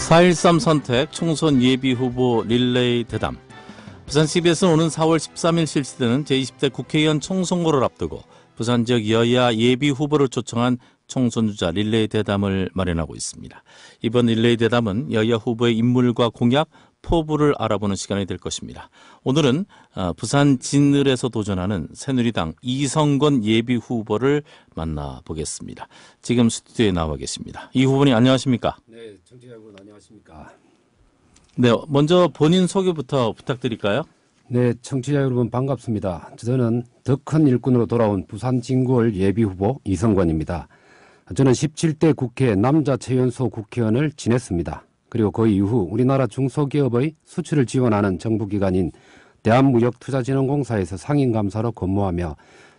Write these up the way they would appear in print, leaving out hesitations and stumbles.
4.13 선택 총선 예비 후보 릴레이 대담. 부산 CBS는 오는 4월 13일 실시되는 제20대 국회의원 총선거를 앞두고 부산 지역 여야 예비 후보를 초청한 총선주자 릴레이 대담을 마련하고 있습니다. 이번 릴레이 대담은 여야 후보의 인물과 공약, 포부를 알아보는 시간이 될 것입니다. 오늘은 부산 진을에서 도전하는 새누리당 이성건 예비 후보를 만나보겠습니다. 지금 스튜디오에 나와 계십니다. 이 후보님 안녕하십니까? 네, 청취자 여러분 안녕하십니까? 네, 먼저 본인 소개부터 부탁드릴까요? 네, 청취자 여러분 반갑습니다. 저는 더 큰 일꾼으로 돌아온 부산 진구을 예비 후보 이성건입니다. 저는 17대 국회 남자 최연소 국회의원을 지냈습니다. 그리고 그 이후 우리나라 중소기업의 수출을 지원하는 정부기관인 대한무역투자진흥공사에서 상임감사로 근무하며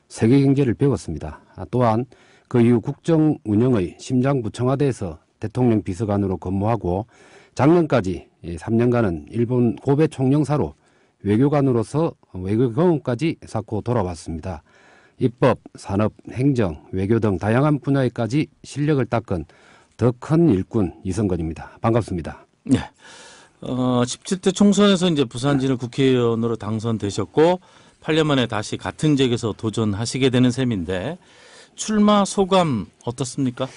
세계경제를 배웠습니다. 또한 그 이후 국정운영의 심장부 청와대에서 대통령 비서관으로 근무하고 작년까지 3년간은 일본 고베 총영사로 외교관으로서 외교 경험까지 쌓고 돌아왔습니다. 입법, 산업, 행정, 외교 등 다양한 분야에까지 실력을 닦은 더 큰 일꾼 이성건입니다. 반갑습니다. 네. 17대 총선에서 이제 부산진을 국회의원으로 당선되셨고 8년 만에 다시 같은 지역에서 도전하시게 되는 셈인데 출마 소감 어떻습니까?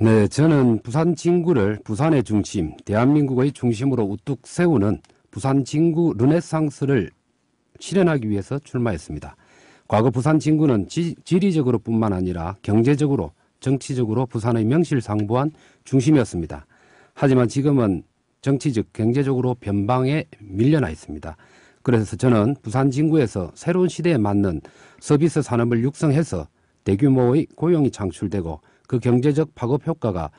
네, 저는 부산 진구를 부산의 중심, 대한민국의 중심으로 우뚝 세우는 부산 진구 르네상스를 실현하기 위해서 출마했습니다. 과거 부산 진구는 지리적으로뿐만 아니라 경제적으로, 정치적으로 부산의 명실상부한 중심이었습니다. 하지만 지금은 정치적, 경제적으로 변방에 밀려나 있습니다. 그래서 저는 부산 진구에서 새로운 시대에 맞는 서비스 산업을 육성해서 대규모의 고용이 창출되고 그 경제적 파급 효과가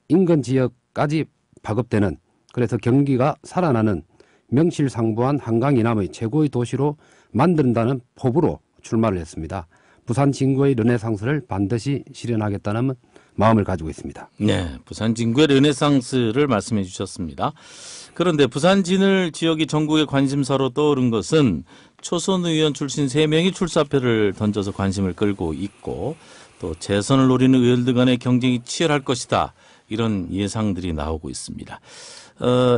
인근 지역까지 파급되는, 그래서 경기가 살아나는 명실상부한 한강 이남의 최고의 도시로 만든다는 포부로 출마를 했습니다. 부산 진구의 르네상스를 반드시 실현하겠다는 마음을 가지고 있습니다. 네, 부산 진구의 르네상스를 말씀해 주셨습니다. 그런데 부산 진을 지역이 전국의 관심사로 떠오른 것은 초선 의원 출신 3명이 출사표를 던져서 관심을 끌고 있고 또 재선을 노리는 의원들 간의 경쟁이 치열할 것이다. 이런 예상들이 나오고 있습니다.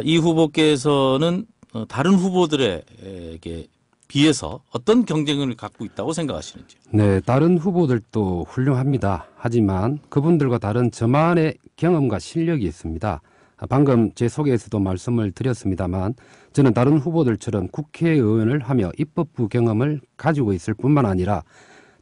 이 후보께서는 다른 후보들에게 비해서 어떤 경쟁을 갖고 있다고 생각하시는지요? 네, 다른 후보들도 훌륭합니다. 하지만 그분들과 다른 저만의 경험과 실력이 있습니다. 방금 제 소개에서도 말씀을 드렸습니다만 저는 다른 후보들처럼 국회의원을 하며 입법부 경험을 가지고 있을 뿐만 아니라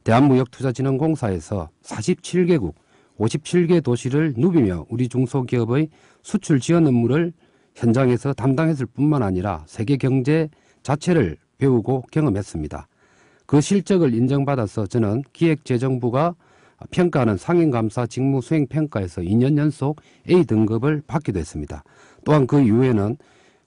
대한무역투자진흥공사에서 47개국 57개 도시를 누비며 우리 중소기업의 수출 지원 업무를 현장에서 담당했을 뿐만 아니라 세계 경제 자체를 배우고 경험했습니다. 그 실적을 인정받아서 저는 기획재정부가 평가하는 상임감사 직무수행평가에서 2년 연속 A등급을 받기도 했습니다. 또한 그 이후에는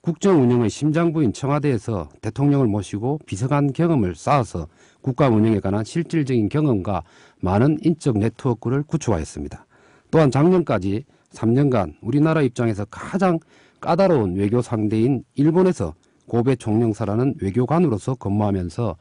국정운영의 심장부인 청와대에서 대통령을 모시고 비서관 경험을 쌓아서 국가 운영에 관한 실질적인 경험과 많은 인적 네트워크를 구축하였습니다. 또한 작년까지 3년간 우리나라 입장에서 가장 까다로운 외교 상대인 일본에서 고베 총영사라는 외교관으로서 근무하면서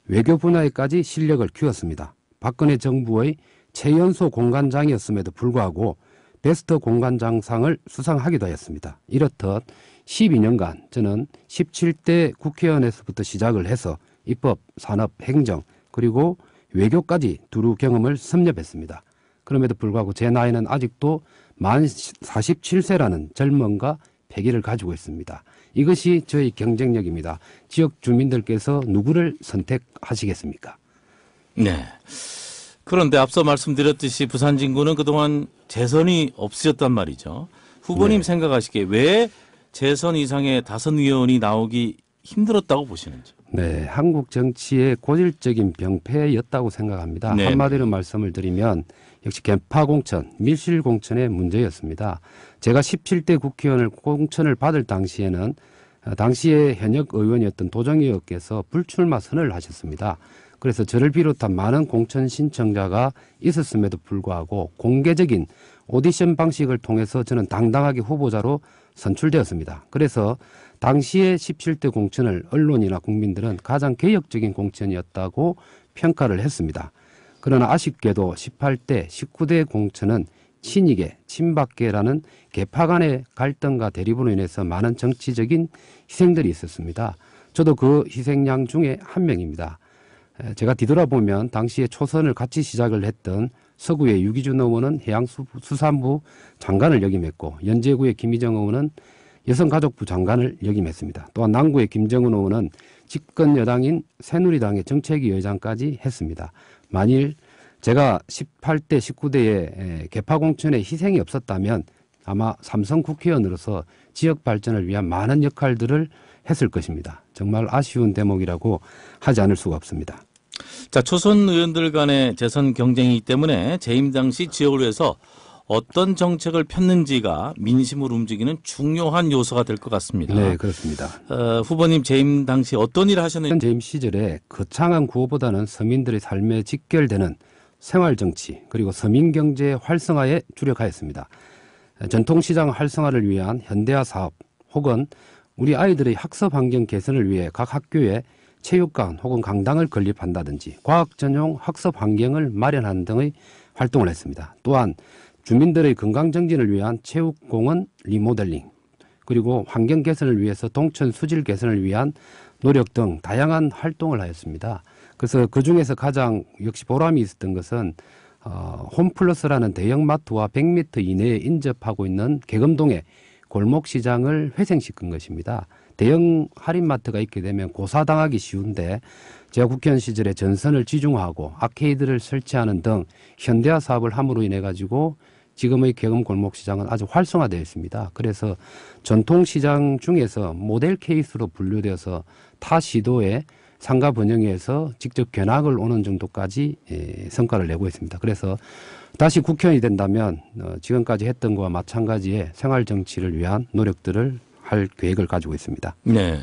외교 분야에까지 실력을 키웠습니다. 박근혜 정부의 최연소 공관장이었음에도 불구하고 베스트 공관장상을 수상하기도 하였습니다. 이렇듯 12년간 저는 17대 국회의원에서부터 시작을 해서 입법, 산업, 행정 그리고 외교까지 두루 경험을 섭렵했습니다. 그럼에도 불구하고 제 나이는 아직도 만 47세라는 젊음과 패기를 가지고 있습니다. 이것이 저희 경쟁력입니다. 지역 주민들께서 누구를 선택하시겠습니까? 네. 그런데 앞서 말씀드렸듯이 부산 진구는 그동안 재선이 없으셨단 말이죠. 후보님 네. 생각하시기에 왜 재선 이상의 다선 의원이 나오기 힘들었다고 보시는지? 네, 한국 정치의 고질적인 병폐였다고 생각합니다. 네. 한마디로 말씀을 드리면 역시 개파공천, 밀실공천의 문제였습니다. 제가 17대 국회의원을 공천을 받을 당시에는 당시에 현역 의원이었던 도정희 의원께서 불출마 선언을 하셨습니다. 그래서 저를 비롯한 많은 공천 신청자가 있었음에도 불구하고 공개적인 오디션 방식을 통해서 저는 당당하게 후보자로 선출되었습니다. 그래서 당시에 17대 공천을 언론이나 국민들은 가장 개혁적인 공천이었다고 평가를 했습니다. 그러나 아쉽게도 18대, 19대 공천은 친이계, 친박계라는 계파 간의 갈등과 대립으로 인해서 많은 정치적인 희생들이 있었습니다. 저도 그 희생양 중에 한 명입니다. 제가 뒤돌아보면 당시에 초선을 같이 시작을 했던 서구의 유기준 의원은 해양수산부 장관을 역임했고 연제구의 김희정 의원은 여성가족부 장관을 역임했습니다. 또한 남구의 김정은 의원은 집권 여당인 새누리당의 정책위 의장까지 했습니다. 만일 제가 18대, 19대에 개파공천에 희생이 없었다면 아마 삼성 국회의원으로서 지역 발전을 위한 많은 역할들을 했을 것입니다. 정말 아쉬운 대목이라고 하지 않을 수가 없습니다. 자, 초선 의원들 간의 재선 경쟁이기 때문에 재임 당시 지역을 위해서 어떤 정책을 폈는지가 민심을 움직이는 중요한 요소가 될 것 같습니다. 네, 그렇습니다. 후보님 재임 당시 어떤 일을 하셨는지. 재임 시절에 거창한 구호보다는 서민들의 삶에 직결되는 생활정치 그리고 서민경제 활성화에 주력하였습니다. 전통시장 활성화를 위한 현대화 사업 혹은 우리 아이들의 학습 환경 개선을 위해 각 학교에 체육관 혹은 강당을 건립한다든지 과학 전용 학습 환경을 마련하는 등의 활동을 했습니다. 또한 주민들의 건강 정진을 위한 체육공원 리모델링 그리고 환경 개선을 위해서 동천 수질 개선을 위한 노력 등 다양한 활동을 하였습니다. 그래서 그중에서 가장 역시 보람이 있었던 것은 홈플러스라는 대형마트와 100m 이내에 인접하고 있는 계금동의 골목시장을 회생시킨 것입니다. 대형 할인마트가 있게 되면 고사당하기 쉬운데 제가 국회의원 시절에 전선을 지중화하고 아케이드를 설치하는 등 현대화 사업을 함으로 인해 가지고 지금의 계금 골목시장은 아주 활성화되어 있습니다. 그래서 전통시장 중에서 모델 케이스로 분류되어서 타 시도에 상가 번영에서 직접 견학을 오는 정도까지 성과를 내고 있습니다. 그래서 다시 국회의원이 된다면 지금까지 했던 것과 마찬가지의 생활정치를 위한 노력들을 할 계획을 가지고 있습니다. 네,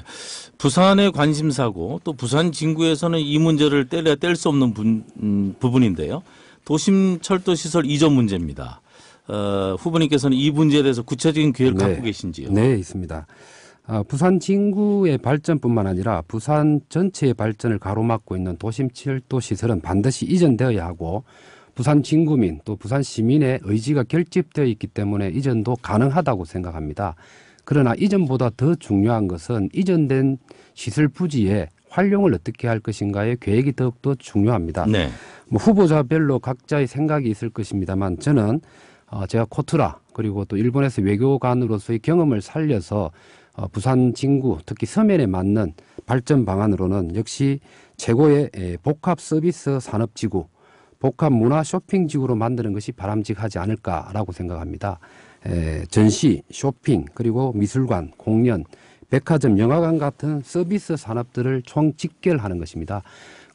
부산의 관심사고 또 부산 진구에서는 이 문제를 떼려야 뗄 수 없는 부분인데요. 도심 철도 시설 이전 문제입니다. 후보님께서는 이 문제에 대해서 구체적인 계획을 갖고 계신지요? 네, 있습니다. 부산 진구의 발전뿐만 아니라 부산 전체의 발전을 가로막고 있는 도심 철도 시설은 반드시 이전되어야 하고 부산 진구민 또 부산 시민의 의지가 결집되어 있기 때문에 이전도 가능하다고 생각합니다. 그러나 이전보다 더 중요한 것은 이전된 시설 부지의 활용을 어떻게 할 것인가의 계획이 더욱더 중요합니다. 네. 후보자별로 각자의 생각이 있을 것입니다만 저는 제가 코트라 그리고 또 일본에서 외교관으로서의 경험을 살려서 부산 진구 특히 서면에 맞는 발전 방안으로는 역시 최고의 복합 서비스 산업지구 복합 문화 쇼핑지구로 만드는 것이 바람직하지 않을까라고 생각합니다. 전시, 쇼핑, 그리고 미술관, 공연, 백화점, 영화관 같은 서비스 산업들을 총 직결하는 것입니다.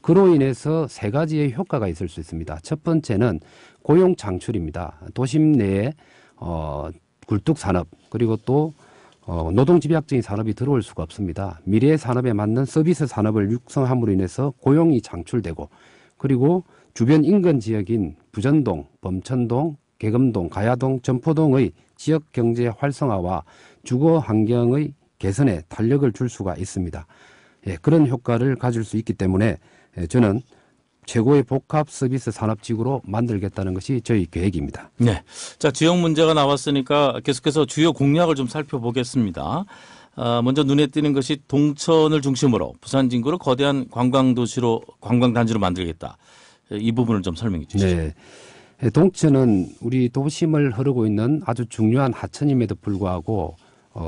그로 인해서 세 가지의 효과가 있을 수 있습니다. 첫 번째는 고용 창출입니다. 도심 내에 굴뚝 산업 그리고 또 노동 집약적인 산업이 들어올 수가 없습니다. 미래의 산업에 맞는 서비스 산업을 육성함으로 인해서 고용이 창출되고 그리고 주변 인근 지역인 부전동, 범천동, 계금동, 가야동, 전포동의 지역 경제 활성화와 주거 환경의 개선에 탄력을 줄 수가 있습니다. 그런 효과를 가질 수 있기 때문에 저는 최고의 복합 서비스 산업지구로 만들겠다는 것이 저희 계획입니다. 네. 자, 지역 문제가 나왔으니까 계속해서 주요 공약을 좀 살펴보겠습니다. 먼저 눈에 띄는 것이 동천을 중심으로 부산 진구를 거대한 관광단지로 만들겠다. 이 부분을 좀 설명해 주시죠. 네. 동천은 우리 도심을 흐르고 있는 아주 중요한 하천임에도 불구하고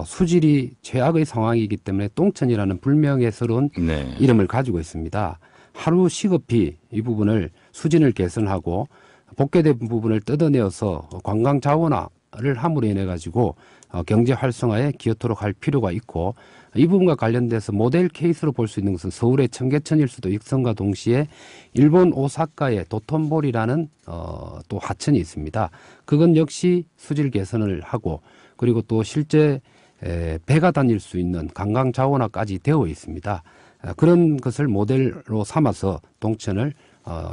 수질이 최악의 상황이기 때문에 똥천이라는 불명예스러운 이름을 가지고 있습니다. 하루 시급히 이 부분을 수진을 개선하고 복개된 부분을 뜯어내어서 관광 자원화를 함으로 인해 가지고 경제 활성화에 기여토록 할 필요가 있고 이 부분과 관련돼서 모델 케이스로 볼 수 있는 것은 서울의 청계천일수도 익성과 동시에 일본 오사카의 도톤보리라는 또 하천이 있습니다. 그건 역시 수질 개선을 하고 그리고 또 실제 배가 다닐 수 있는 관광 자원화까지 되어 있습니다. 그런 것을 모델로 삼아서 동천을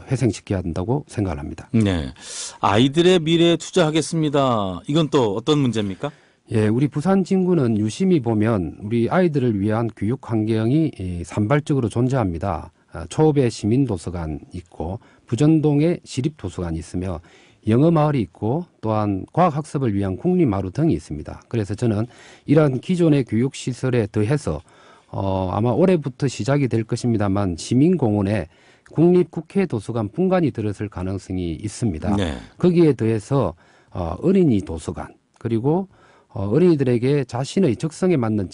회생시켜야 한다고 생각을 합니다. 네, 아이들의 미래에 투자하겠습니다. 이건 또 어떤 문제입니까? 예, 우리 부산 진구는 유심히 보면 우리 아이들을 위한 교육 환경이 산발적으로 존재합니다. 초읍에 시민도서관 있고 부전동에 시립도서관이 있으며 영어 마을이 있고 또한 과학학습을 위한 국립마루 등이 있습니다. 그래서 저는 이러한 기존의 교육시설에 더해서 아마 올해부터 시작이 될 것입니다만 시민공원에 국립국회도서관 분관이 들어설 가능성이 있습니다. 네. 거기에 더해서 어린이 도서관 그리고 어린이들에게 자신의 적성에 맞는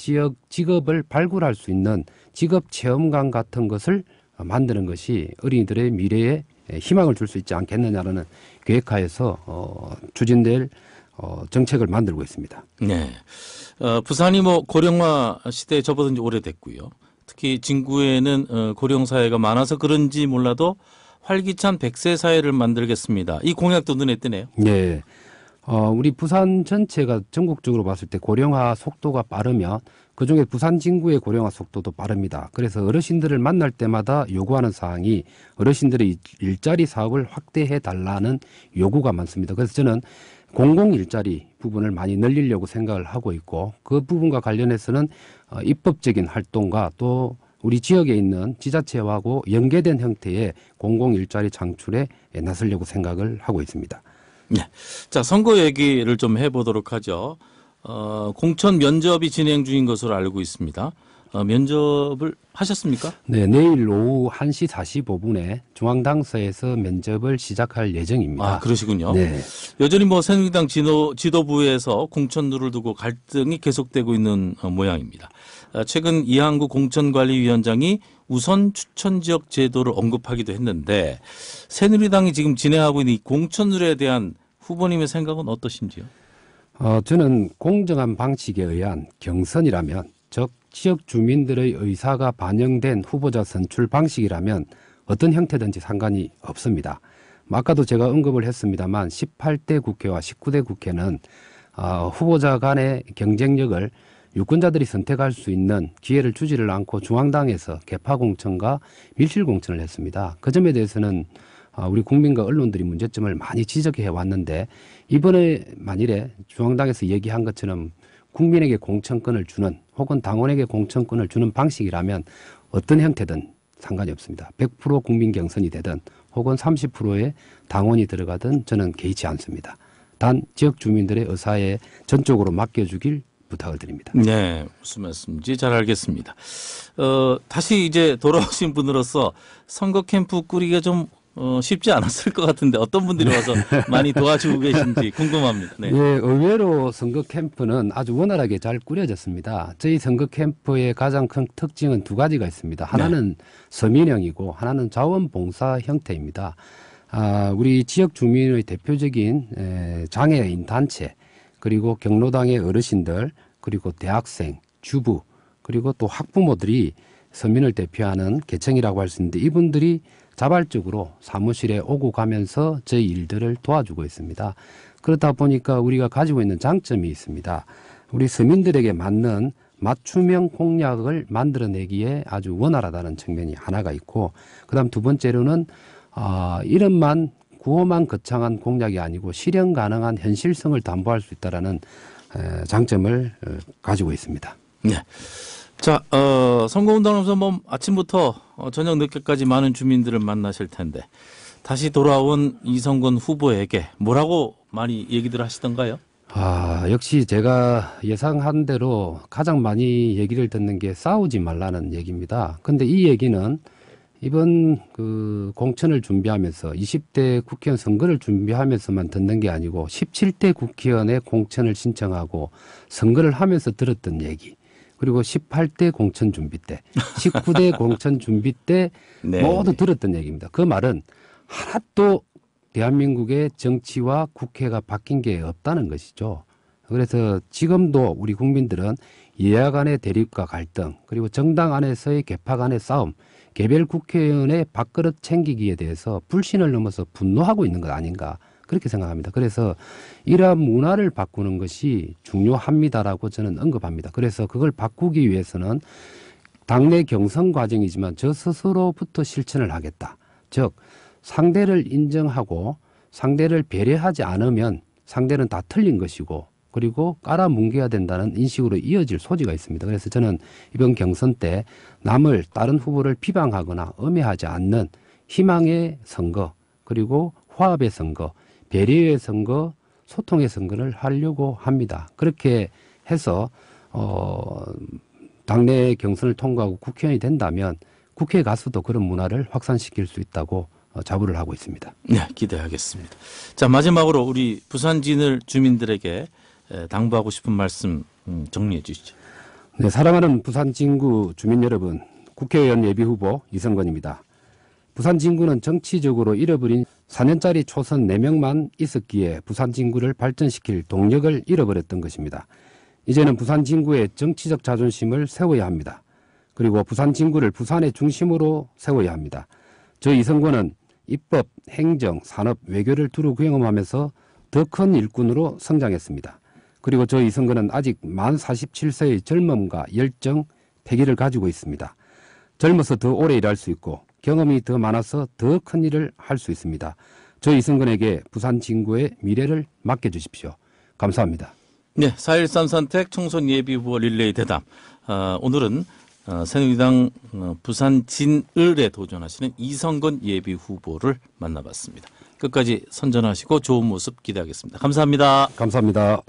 직업을 발굴할 수 있는 직업체험관 같은 것을 만드는 것이 어린이들의 미래에 희망을 줄 수 있지 않겠느냐라는 계획하에서 추진될 정책을 만들고 있습니다. 네. 부산이 뭐 고령화 시대에 접어든 지 오래됐고요. 특히 진구에는 고령 사회가 많아서 그런지 몰라도 활기찬 100세 사회를 만들겠습니다. 이 공약도 눈에 띄네요. 네. 우리 부산 전체가 전국적으로 봤을 때 고령화 속도가 빠르면 그중에 부산 진구의 고령화 속도도 빠릅니다. 그래서 어르신들을 만날 때마다 요구하는 사항이 어르신들의 일자리 사업을 확대해 달라는 요구가 많습니다. 그래서 저는 공공 일자리 부분을 많이 늘리려고 생각을 하고 있고 그 부분과 관련해서는 입법적인 활동과 또 우리 지역에 있는 지자체하고 연계된 형태의 공공 일자리 창출에 나서려고 생각을 하고 있습니다. 네. 자, 선거 얘기를 좀 해보도록 하죠. 공천 면접이 진행 중인 것으로 알고 있습니다. 면접을 하셨습니까? 네, 내일 오후 1시 45분에 중앙당서에서 면접을 시작할 예정입니다. 아, 그러시군요. 네. 여전히 뭐 새누리당 지도부에서 공천룰을 두고 갈등이 계속되고 있는 모양입니다. 최근 이항구 공천관리위원장이 우선 추천 지역 제도를 언급하기도 했는데 새누리당이 지금 진행하고 있는 이 공천룰에 대한 후보님의 생각은 어떠신지요? 저는 공정한 방식에 의한 경선이라면 즉 지역 주민들의 의사가 반영된 후보자 선출 방식이라면 어떤 형태든지 상관이 없습니다. 아까도 제가 언급을 했습니다만 18대 국회와 19대 국회는 후보자 간의 경쟁력을 유권자들이 선택할 수 있는 기회를 주지를 않고 중앙당에서 개파 공천과 밀실 공천을 했습니다. 그 점에 대해서는 우리 국민과 언론들이 문제점을 많이 지적해 왔는데 이번에 만일에 중앙당에서 얘기한 것처럼 국민에게 공천권을 주는 혹은 당원에게 공천권을 주는 방식이라면 어떤 형태든 상관이 없습니다. 100% 국민 경선이 되든 혹은 30%의 당원이 들어가든 저는 개의치 않습니다. 단 지역 주민들의 의사에 전적으로 맡겨주길 부탁을 드립니다. 네, 무슨 말씀인지 잘 알겠습니다. 다시 이제 돌아오신 분으로서 선거 캠프 꾸리기가 좀 쉽지 않았을 것 같은데 어떤 분들이 와서 많이 도와주고 계신지 궁금합니다. 네. 예, 의외로 선거 캠프는 아주 원활하게 잘 꾸려졌습니다. 저희 선거 캠프의 가장 큰 특징은 두 가지가 있습니다. 하나는 서민형이고 하나는 자원봉사 형태입니다. 우리 지역 주민의 대표적인 장애인 단체 그리고 경로당의 어르신들 그리고 대학생, 주부 그리고 또 학부모들이 서민을 대표하는 계층이라고 할 수 있는데 이분들이 자발적으로 사무실에 오고 가면서 저희 일들을 도와주고 있습니다. 그렇다 보니까 우리가 가지고 있는 장점이 있습니다. 우리 서민들에게 맞는 맞춤형 공약을 만들어내기에 아주 원활하다는 측면이 하나가 있고 그다음 두 번째로는 이름만 구호만 거창한 공약이 아니고 실현 가능한 현실성을 담보할 수 있다라는 장점을 가지고 있습니다. 네. 자, 선거운동하면서 뭐 아침부터 저녁 늦게까지 많은 주민들을 만나실 텐데 다시 돌아온 이성근 후보에게 뭐라고 많이 얘기들 하시던가요? 역시 제가 예상한 대로 가장 많이 얘기를 듣는 게 싸우지 말라는 얘기입니다. 근데 이 얘기는 이번 공천을 준비하면서 20대 국회의원 선거를 준비하면서만 듣는 게 아니고 17대 국회의원의 공천을 신청하고 선거를 하면서 들었던 얘기 그리고 18대 공천 준비 때 19대 공천 준비 때 네. 모두 들었던 얘기입니다. 그 말은 하나도 대한민국의 정치와 국회가 바뀐 게 없다는 것이죠. 그래서 지금도 우리 국민들은 여야 간의 대립과 갈등 그리고 정당 안에서의 개파 간의 싸움 개별 국회의원의 밥그릇 챙기기에 대해서 불신을 넘어서 분노하고 있는 것 아닌가 그렇게 생각합니다. 그래서 이러한 문화를 바꾸는 것이 중요합니다라고 저는 언급합니다. 그래서 그걸 바꾸기 위해서는 당내 경선 과정이지만 저 스스로부터 실천을 하겠다. 즉 상대를 인정하고 상대를 배려하지 않으면 상대는 다 틀린 것이고 그리고 깔아뭉개야 된다는 인식으로 이어질 소지가 있습니다. 그래서 저는 이번 경선 때 남을 다른 후보를 비방하거나 음해하지 않는 희망의 선거 그리고 화합의 선거 배려의 선거, 소통의 선거를 하려고 합니다. 그렇게 해서 당내 경선을 통과하고 국회의원이 된다면 국회에 가서도 그런 문화를 확산시킬 수 있다고 자부를 하고 있습니다. 네, 기대하겠습니다. 자, 마지막으로 우리 부산 진을 주민들에게 당부하고 싶은 말씀 정리해 주시죠. 네, 사랑하는 부산 진구 주민 여러분, 국회의원 예비후보 이성건입니다. 부산 진구는 정치적으로 잃어버린 4년짜리 초선 4명만 있었기에 부산 진구를 발전시킬 동력을 잃어버렸던 것입니다. 이제는 부산 진구의 정치적 자존심을 세워야 합니다. 그리고 부산 진구를 부산의 중심으로 세워야 합니다. 저 이성건은 입법, 행정, 산업, 외교를 두루 경험하면서 더 큰 일꾼으로 성장했습니다. 그리고 저 이성건은 아직 만 47세의 젊음과 열정, 패기를 가지고 있습니다. 젊어서 더 오래 일할 수 있고 경험이 더 많아서 더 큰 일을 할 수 있습니다. 저 이성건에게 부산 진구의 미래를 맡겨주십시오. 감사합니다. 네, 4.13 선택 총선 예비 후보 릴레이 대담. 오늘은 새누리당 부산 진을에 도전하시는 이성건 예비 후보를 만나봤습니다. 끝까지 선전하시고 좋은 모습 기대하겠습니다. 감사합니다. 감사합니다.